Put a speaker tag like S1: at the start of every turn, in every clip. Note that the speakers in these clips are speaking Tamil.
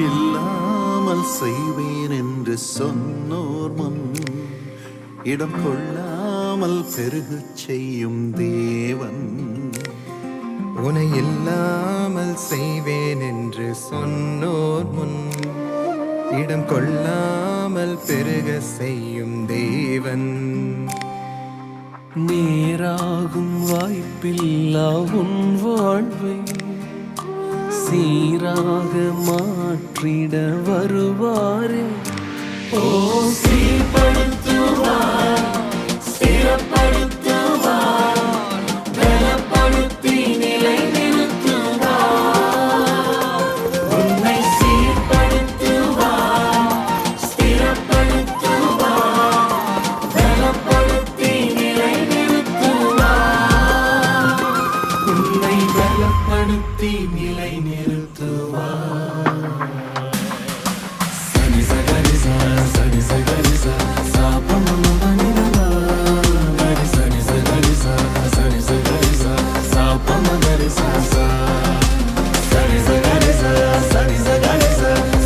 S1: இல்லாமல் செய்வேன் என்று சொன்னோர் முன் இடம் கொள்ளாமல் பெருகச் செய்யும் தேவன்.
S2: உனை இல்லாமல் செய்வேன் என்று சொன்னோர் முன் இடம் கொள்ளாமல் பெருக செய்யும் தேவன்.
S3: நேராகும் வாய்ப்பில்லா உன் வாழ்வை சீராக மாற்றிட வருவாரே. ஓ சீர்படுத்துவார், ஸ்திரப்படுத்துவார், பலப்படுத்தி நிலை நிறுத்துவார். உன்னை சீர்படுத்துவார், ஸ்திரப்படுத்துவார், பலப்படுத்தி நிலை நிறுத்துவார். உன்னை பலப்படுத்தி நிலை நிறுத்துவார். சனி சகரி சனி சகரி சாப்பமமனிதா கரி சனி சகரி சனி சகரி சாப்பமகரி சா சனி சகரி சனி சகரி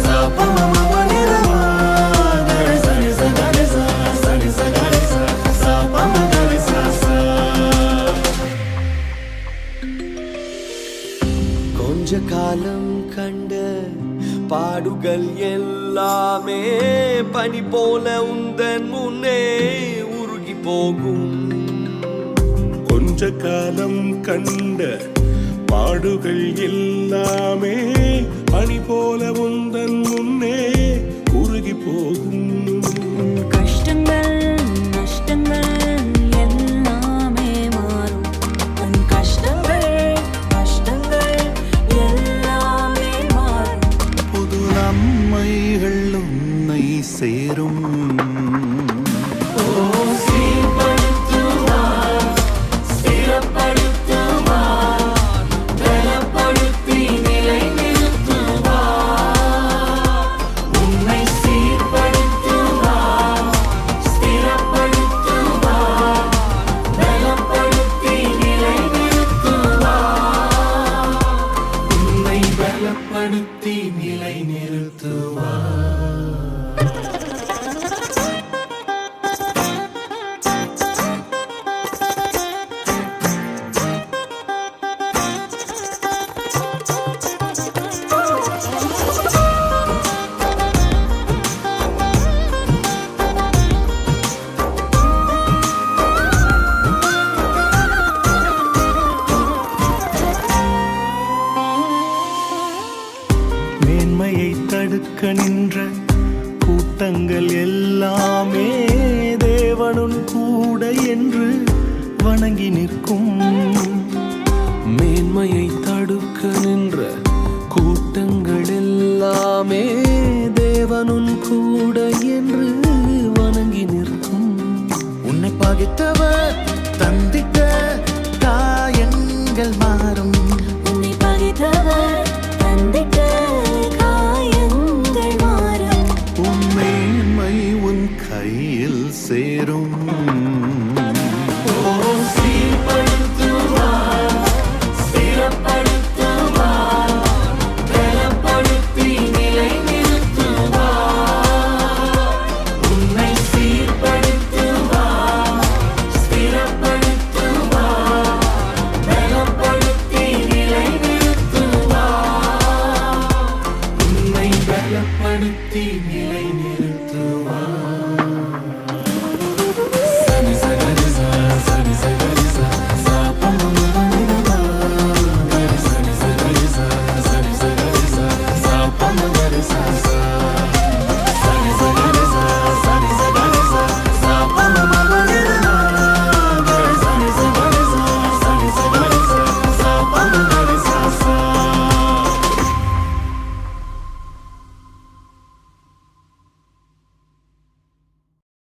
S3: சாப்பமமனிதா கரி சனி சகரி சனி சகரி சாப்பமகரி சா. கொஞ்ச காலம் கண்ட பாடுகள் எல்லாமே பனி போல உந்தன் முன்னே உருகி போகும்.
S4: கொஞ்ச காலம் கண்ட பாடுகள் எல்லாமே பனி போல உந்தன் முன்னே உருகி போகும்.
S5: கஷ்டங்கள் நஷ்டங்கள் எல்லாமே மாறும். உன் கஷ்டங்கள் நஷ்டங்கள் எல்லாமே மாறும்.
S1: புது நன்மைகள் உன்னை சேரும்.
S3: ஓ சீர்படுத்துவார், ஸ்திரப்படுத்துவார், பலப்படுத்தி நிலை நிறுத்துவார். உன்னை சீர்படுத்துவார், ஸ்திரப்படுத்துவார், பலப்படுத்தி நிலை நிறுத்துவார். உன்னை பலப்படுத்தி நிலை நிறுத்துவார்.
S4: மேன்மையை தடுக்க நின்ற கூட்டங்கள் எல்லாமே தேவனுன் கூட என்று வணங்கி நிற்கும்.
S3: மேன்மையை தடுக்க நின்ற கூட்டங்கள் எல்லாமே தேவனுன் கூட என்று வணங்கி நிற்கும்.
S1: உன்னை பகைத்தவர் தந்தித்த காயங்கள் மாறும்.
S5: உன்னை பகைத்தவர் தந்திட்ட காயங்கள் மாறும்.
S1: உன் மேன்மை உன் கையில் சேரும்.